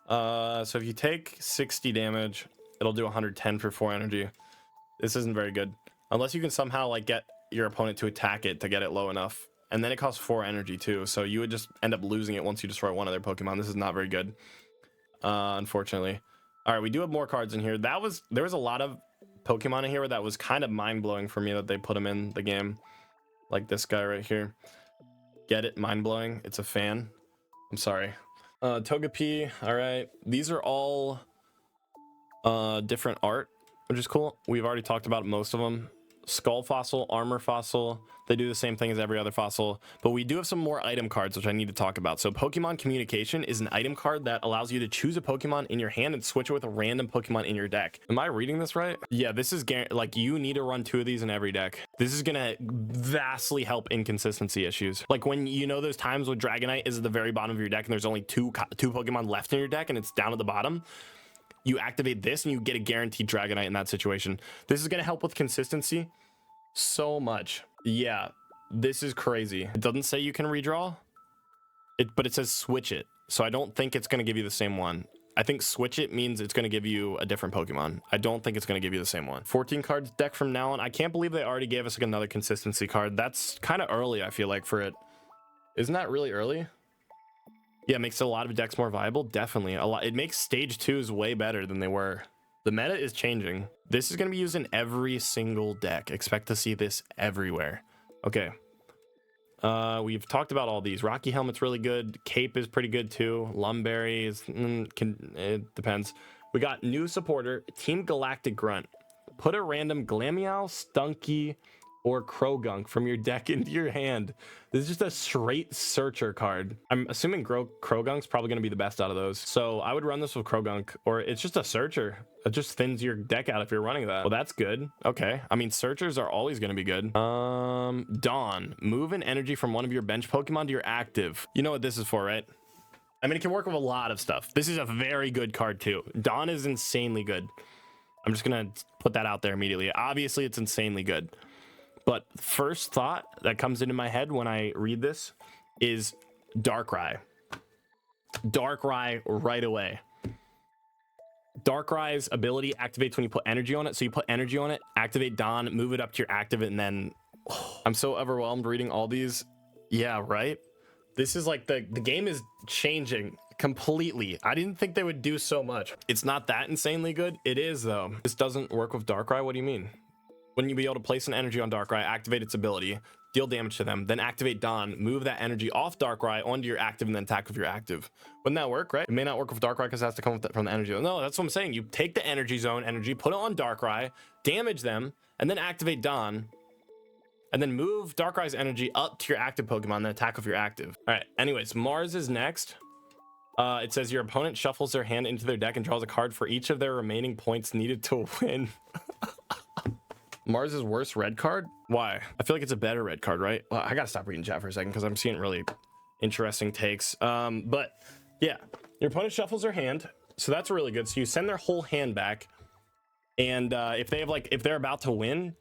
So if you take 60 damage, it'll do 110 for 4 energy. This isn't very good. Unless you can somehow like get your opponent to attack it to get it low enough. And then it costs 4 energy too. So you would just end up losing it once you destroy one of their Pokemon. This is not very good. Unfortunately. All right, we do have more cards in here. There was a lot of Pokemon in here that was kind of mind-blowing for me that they put them in the game. Like this guy right here. Get it? Mind-blowing. It's a fan. I'm sorry. Togepi. All right. These are all different art, which is cool. We've already talked about most of them. Skull Fossil, Armor Fossil. They do the same thing as every other fossil, but we do have some more item cards which I need to talk about. So Pokemon Communication is an item card that allows you to choose a Pokemon in your hand and switch it with a random Pokemon in your deck. Am I reading this right? Yeah, this is like you need to run 2 of these in every deck. This is gonna vastly help inconsistency issues. Like when you know those times when Dragonite is at the very bottom of your deck and there's only two Pokemon left in your deck and it's down at the bottom. You activate this and you get a guaranteed Dragonite in that situation. This is going to help with consistency so much. Yeah, this is crazy. It doesn't say you can redraw, but it says switch it. So I don't think it's going to give you the same one. I think switch it means it's going to give you a different Pokemon. I don't think it's going to give you the same one. 14 cards deck from now on. I can't believe they already gave us like another consistency card. That's kind of early, I feel like, for it. Isn't that really early? Yeah, it makes a lot of decks more viable. Definitely. A lot. It makes stage 2s way better than they were. The meta is changing. This is going to be used in every single deck. Expect to see this everywhere. Okay. We've talked about all these. Rocky Helmet's really good. Cape is pretty good too. Lumberry is... it depends. We got new supporter, Team Galactic Grunt. Put a random Glameow, Stunky, or Krogunk from your deck into your hand. This is just a straight searcher card. I'm assuming Krogunk's probably going to be the best out of those. So I would run this with Krogunk, or it's just a searcher. It just thins your deck out if you're running that. Well, that's good. Okay. I mean, searchers are always going to be good. Dawn. Move an energy from one of your bench Pokemon to your active. You know what this is for, right? I mean, it can work with a lot of stuff. This is a very good card too. Dawn is insanely good. I'm just going to put that out there immediately. Obviously, it's insanely good. But first thought that comes into my head when I read this is Darkrai. Darkrai right away. Darkrai's ability activates when you put energy on it. So you put energy on it, activate Dawn, move it up to your active, and then I'm so overwhelmed reading all these. Yeah, right? This is like the game is changing completely. I didn't think they would do so much. It's not that insanely good. It is though. This doesn't work with Darkrai. What do you mean? Wouldn't you be able to place an energy on Darkrai, activate its ability, deal damage to them, then activate Dawn, move that energy off Darkrai onto your active, and then attack with your active? Wouldn't that work, right? It may not work with Darkrai because it has to come from the energy. No, that's what I'm saying. You take the energy zone energy, put it on Darkrai, damage them, and then activate Dawn, and then move Darkrai's energy up to your active Pokemon, then attack with your active. All right, anyways, Mars is next. It says your opponent shuffles their hand into their deck and draws a card for each of their remaining points needed to win. Mars' worst red card? Why? I feel like it's a better red card, right? Well, I gotta stop reading chat for a second because I'm seeing really interesting takes. But yeah, your opponent shuffles their hand, so that's really good. So you send their whole hand back, and if they have if they're about to win,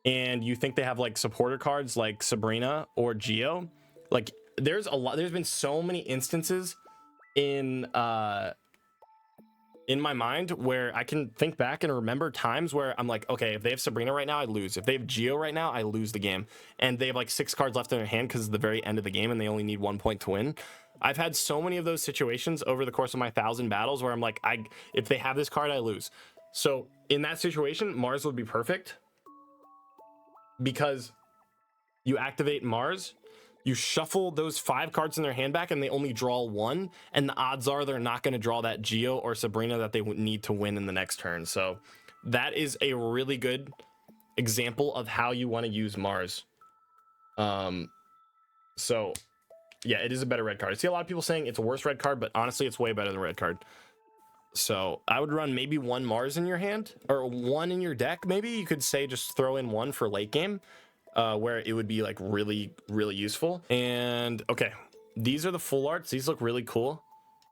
and you think they have like supporter cards like Sabrina or Geo, like there's been so many instances in my mind where I can think back and remember times where I'm like, okay, if they have Sabrina right now, I lose. If they have Geo right now, I lose the game. And they have like 6 cards left in their hand because it's the very end of the game and they only need 1 point to win. I've had so many of those situations over the course of my 1,000 battles where I'm like, if they have this card, I lose. So in that situation, Mars would be perfect because you activate Mars, you shuffle those 5 cards in their hand back and they only draw 1, and the odds are they're not going to draw that Geo or Sabrina that they would need to win in the next turn. So that is a really good example of how you want to use Mars. So yeah, it is a better red card. I see a lot of people saying it's a worse red card, but honestly it's way better than red card. So I would run maybe 1 Mars in your hand or 1 in your deck. Maybe you could say just throw in 1 for late game. Where it would be like really useful. And okay, these are the full arts. These look really cool.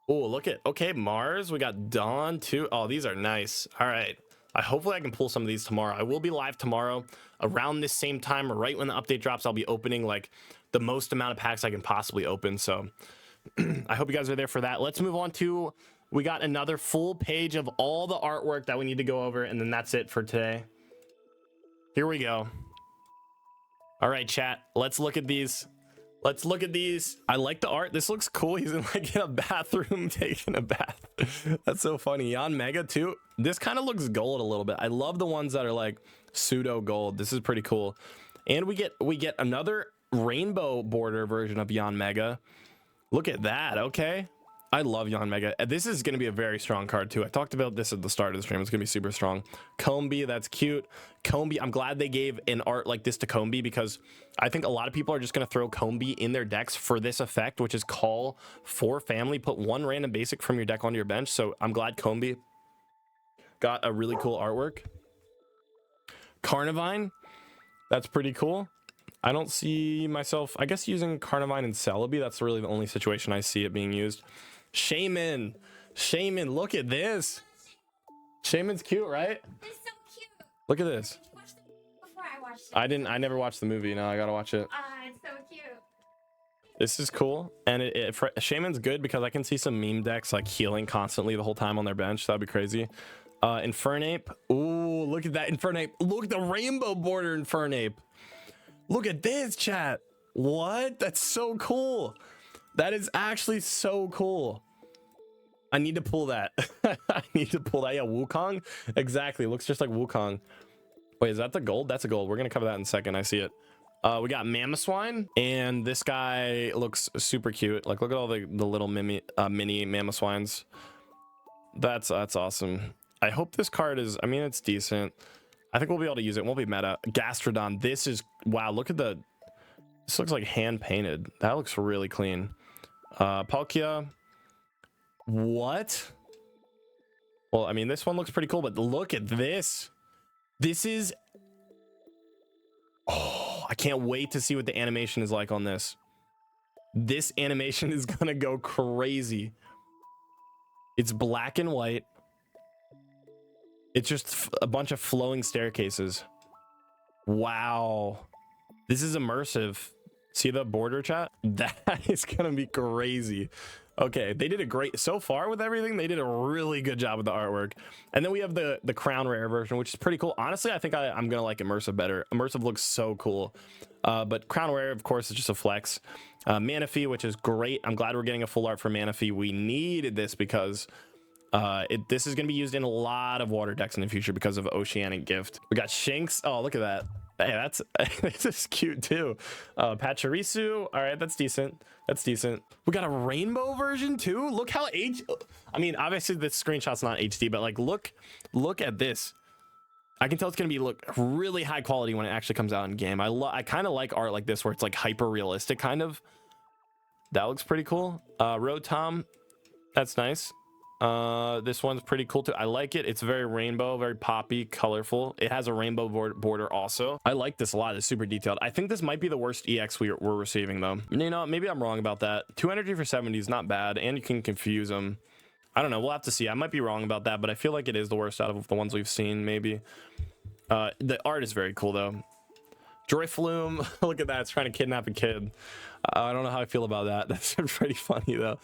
Oh, look at, okay, Mars, we got Dawn too. Oh, these are nice. All right, hopefully I can pull some of these tomorrow. I will be live tomorrow around this same time, right when the update drops. I'll be opening like the most amount of packs I can possibly open, so I hope you guys are there for that. Let's move on to, we got another full page of all the artwork that we need to go over, and then that's it for today. Here we go. All right, chat, let's look at these. Let's look at these. I like the art. This looks cool. He's in a bathroom taking a bath. That's so funny. Yanmega too. This kind of looks gold a little bit. I love the ones that are like pseudo gold. This is pretty cool. And we get another rainbow border version of Yanmega. Look at that. Okay. I love Yanmega. This is going to be a very strong card too. I talked about this at the start of the stream. It's going to be super strong. Combi, that's cute. Combi, I'm glad they gave an art like this to Combi because I think a lot of people are just going to throw Combi in their decks for this effect, which is call for family. Put 1 random basic from your deck onto your bench. So I'm glad Combi got a really cool artwork. Carnivine, that's pretty cool. I don't see myself, I guess, using Carnivine and Celebi. That's really the only situation I see it being used. Shaman, look at this. Shaman's cute, right? It's so cute. Look at this. Before I watched it. I never watched the movie. Now I gotta watch it. It's so cute. This is cool, and Shaman's good because I can see some meme decks like healing constantly the whole time on their bench. That'd be crazy. Infernape. Ooh, look at that Infernape. Look at the rainbow border Infernape. Look at this, chat. What? That's so cool. That is actually so cool. I need to pull that. I need to pull that. Yeah, Wukong. Exactly. Looks just like Wukong. Wait, is that the gold? That's a gold. We're going to cover that in a second. I see it. We got Mamoswine, and this guy looks super cute. Like, look at all the little mini Mamoswines. That's awesome. I hope this card is, I mean, it's decent. I think we'll be able to use it. It won't be meta. Gastrodon. This is, wow, look at this looks like hand painted. That looks really clean. Palkia. What? Well, I mean, this one looks pretty cool, but look at this. This is, oh, I can't wait to see what the animation is like on this. This animation is gonna go crazy. It's black and white. It's just a bunch of flowing staircases. Wow. This is immersive. See the border, chat? That is gonna be crazy. Okay, they did a great so far with everything. They did a really good job with the artwork. And then we have the crown rare version, which is pretty cool. Honestly, I think I'm gonna like immersive better. Immersive looks so cool. But crown rare, of course, is just a flex. Manaphy, which is great. I'm glad we're getting a full art for Manaphy. We needed this because this is going to be used in a lot of water decks in the future because of Oceanic Gift. We got Shinx. Oh, look at that. Hey, that's this is cute too. Pachirisu. All right, that's decent. That's decent. We got a rainbow version too. Look how I mean, obviously this screenshot's not HD, but like look at this. I can tell it's gonna be look really high quality when it actually comes out in game. I kind of like art like this where it's like hyper realistic kind of. That looks pretty cool. Rotom. That's nice. This one's pretty cool too. I like it. It's very rainbow, very poppy, colorful. It has a rainbow border also. I like this a lot. It's super detailed. I think this might be the worst EX we're receiving though. You know, maybe I'm wrong about that. 2 energy for 70 is not bad, and you can confuse them. I don't know. We'll have to see. I might be wrong about that, but I feel like it is the worst out of the ones we've seen. Maybe. The art is very cool though. Joyflume. Look at that. It's trying to kidnap a kid. I don't know how I feel about that. That's pretty funny though.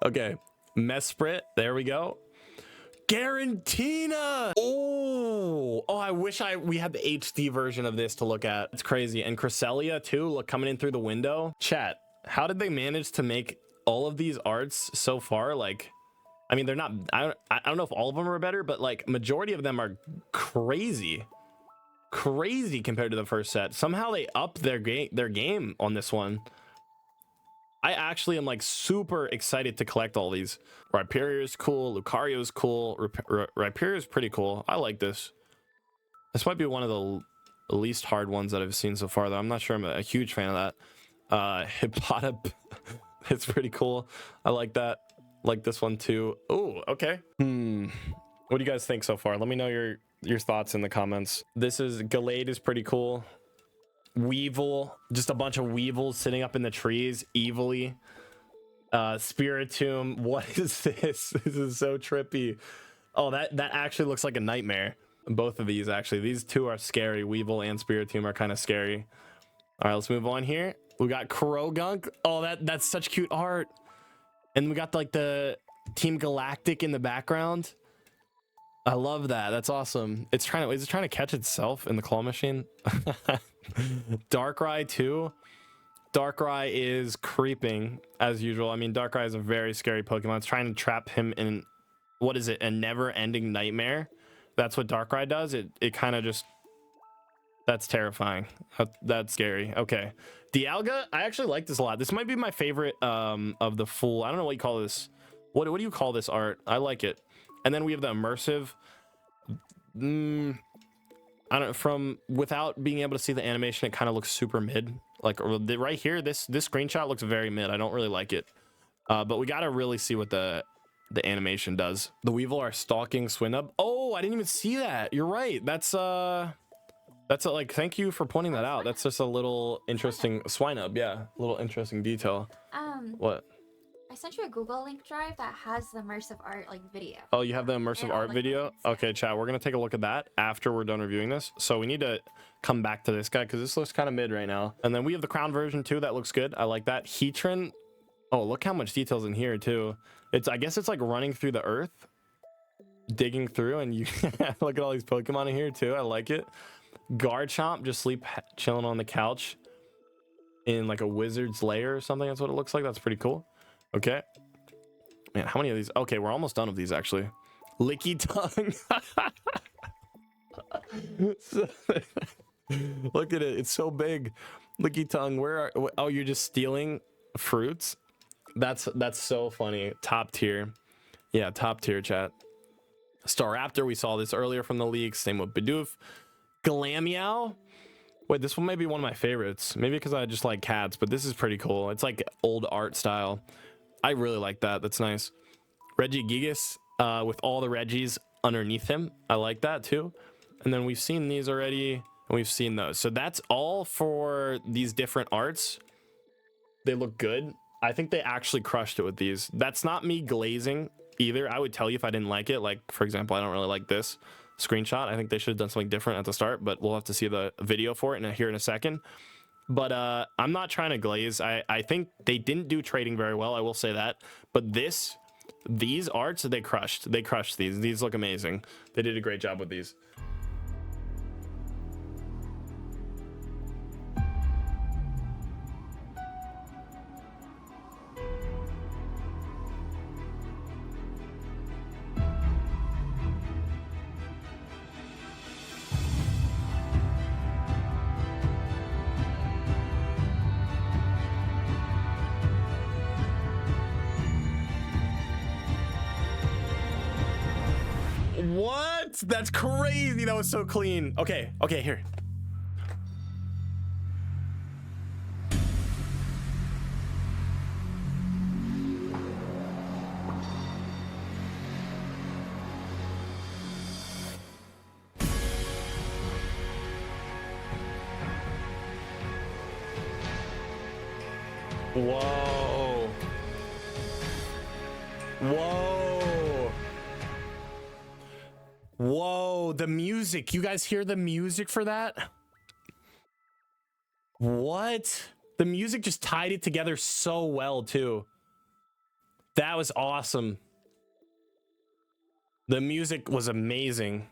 Okay. Mesprit, there we go. Garantina. Oh, I wish we had the HD version of this to look at. It's crazy. And Cresselia too, look, coming in through the window. Chat, how did they manage to make all of these arts so far? Like, I mean, they're not, I don't know if all of them are better, but like majority of them are crazy compared to the first set. Somehow they upped their game on this one. I actually am like super excited to collect all these. Rhyperior is cool. Lucario is cool. Rhyperior is pretty cool. I like this. This might be one of the least hard ones that I've seen so far, though. I'm not sure I'm a huge fan of that. Hippotop. It's pretty cool. I like that. Like this one too. Oh, okay. What do you guys think so far? Let me know your thoughts in the comments. This is Gallade is pretty cool. Weevil, just a bunch of weevils sitting up in the trees evilly. Spiritomb, what is this? This is so trippy. Oh, that actually looks like a nightmare. Both of these actually, these two are scary. Weevil and Spiritomb are kind of scary. All right, let's move on here. We got Krogunk. Oh, that's such cute art. And we got like the Team Galactic in the background. I love that. That's awesome. Is it trying to catch itself in the claw machine? Darkrai too. Darkrai is creeping as usual. I mean, Darkrai is a very scary Pokemon. It's trying to trap him in, what is it, a never-ending nightmare. That's what Darkrai does. It kind of just, that's terrifying. That's scary. Okay, Dialga, I actually like this a lot. This might be my favorite of the full, I don't know what you call this. What do you call this art? I like it. And then we have the immersive. I don't, from without being able to see the animation, it kind of looks super mid. Like right here, this screenshot looks very mid. I don't really like it. But we gotta really see what the animation does. The Weevil are stalking Swinub. Oh, I didn't even see that. You're right. That's like, thank you for pointing that out. That's just a little interesting Swinub. Yeah, a little interesting detail. What? I sent you a Google link drive that has the immersive art like video. Oh, you have the immersive art video? Okay, chat, we're gonna take a look at that after we're done reviewing this. So we need to come back to this guy because this looks kind of mid right now. And then we have the crown version too. That looks good. I like that. Heatran. Oh, look how much details in here too. I guess it's like running through the earth, digging through, and you look at all these Pokemon in here too. I like it. Garchomp just chilling on the couch in like a wizard's lair or something. That's what it looks like. That's pretty cool. Okay, man, how many of these? Okay, we're almost done with these actually. Licky tongue. Look at it, it's so big. Licky tongue. Oh, you're just stealing fruits? That's so funny. Top tier. Yeah, top tier, chat. Staraptor, we saw this earlier from the leaks. Same with Bidoof. Glameow. Wait, this one may be one of my favorites. Maybe because I just like cats, but this is pretty cool. It's like old art style. I really like that. That's nice. Regigigas with all the Reggies underneath him. I like that too. And then we've seen these already, and we've seen those. So that's all for these different arts. They look good. I think they actually crushed it with these. That's not me glazing either. I would tell you if I didn't like it. Like, for example, I don't really like this screenshot. I think they should have done something different at the start, but we'll have to see the video for it here in a second. but I'm not trying to glaze. I think they didn't do trading very well, I will say that. But these arts, they crushed these look amazing. They did a great job with these. What? That's crazy. That was so clean. Okay, here. Whoa. Whoa. Whoa, the music. You guys hear the music for that? What? The music just tied it together so well, too. That was awesome. The music was amazing.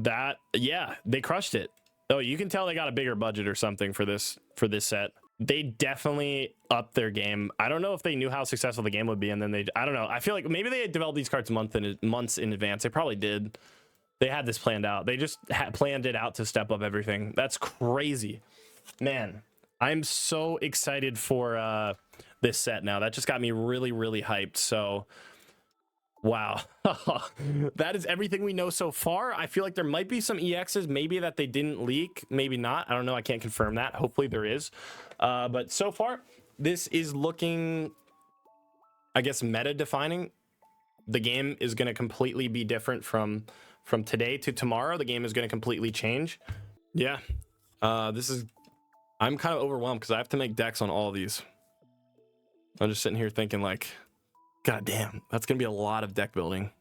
That, yeah, they crushed it. Oh, you can tell they got a bigger budget or something for this set. They definitely upped their game. I don't know if they knew how successful the game would be, and then I don't know. I feel like maybe they had developed these cards months in advance. They probably did. They had this planned out. They just planned it out to step up everything. That's crazy. Man, I'm so excited for this set now. That just got me really, really hyped. So, wow. That is everything we know so far. I feel like there might be some EXs, maybe that they didn't leak, maybe not. I don't know. I can't confirm that. Hopefully there is. But so far, this is looking, I guess, meta defining. The game is going to completely be different from today to tomorrow. The game is going to completely change. Yeah. I'm kind of overwhelmed because I have to make decks on all of these. I'm just sitting here thinking like, God damn, that's going to be a lot of deck building.